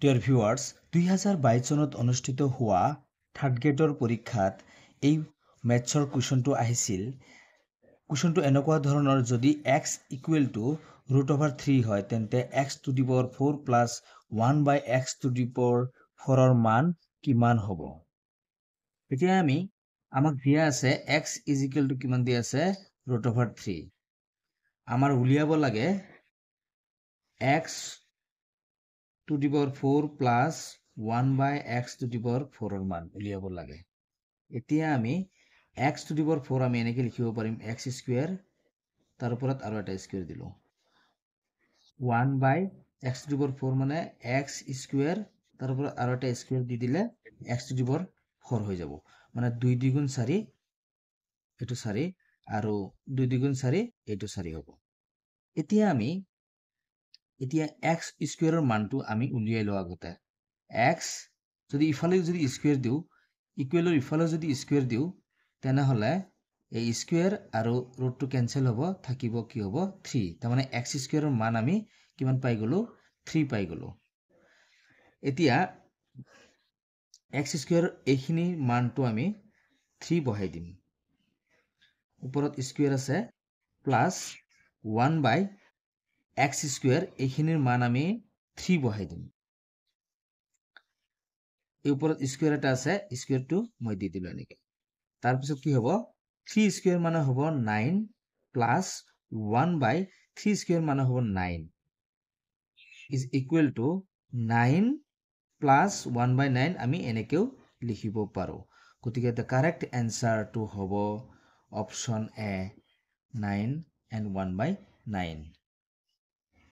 dear ভিউৱাৰ্স 2022 চনত অনুষ্ঠিত হোৱা থাৰ্ড গ্ৰেডৰ পৰীক্ষাত এই মেথছৰ কুৱেশ্যনটো আহিছিল কুৱেশ্যনটো এনেকুৱা ধৰণৰ যদি x ইকুৱেল টু √3 হয় তেন্তে x to the power 4 plus 1 by x to the power 4 ৰ মান কিমান হ'ব এতিয়া আমাক দিয়া আছে x ইজ ইকুৱেল টু কিমান দিয়া আছে √3 আমাৰ উলিয়াব লাগে x to the power 4 plus 1 by x to the power 4 ৰ মান উলিয়াব লাগে এতিয়া আমি x to the power 4 আমি এনেকৈ লিখিব পাৰিম x স্কয়াৰ তাৰ ওপৰত আৰু এটা স্কয়াৰ দিলো 1 by x to the power 4 মানে x স্কয়াৰ তাৰ ওপৰত আৰু এটা স্কয়াৰ দি দিলে x to the power 4 হৈ যাব মানে 2 দ্বিগুণ 4 এটো 4 আৰু 2 দ্বিগুণ 4 এটো 4 হ'ব এতিয়া x স্কয়াৰৰ মানটো আমি উলিয়াই লও আগতে x যদি ইফালে যদি স্কয়াৰ দিও ইকুৱেলৰ ইফালে যদি স্কয়াৰ দিও তেনে হলে এই স্কয়াৰ আৰু ৰুটটো কেনসেল হ'ব থাকিব কি হ'ব 3 তাৰ মানে x স্কয়াৰৰ মান আমি কিমান পাই গলো 3 পাই গলো এতিয়া x স্কয়াৰ এইখিনি মানটো আমি 3 বহাই দিম ওপৰত স্কয়াৰ আছে প্লাস 1 বাই x স্কয়াৰ এইখিনিৰ মান আমি 3 বহাই দিম এই ওপৰত স্কয়াৰ এটা আছে স্কয়াৰটো মই দি দিলো এনেকৈ তাৰ পিছত কি হ'ব 3 স্কয়াৰ মানে হ'ব 9 প্লাস 1 বাই 3 স্কয়াৰ মানে হ'ব 9 ইজ ইকুৱেল টু 9 প্লাস 1 বাই 9 আমি এনেকেও লিখিব পাৰো গতিকে the correct answer to হ'ব option A 9 and 1 by 9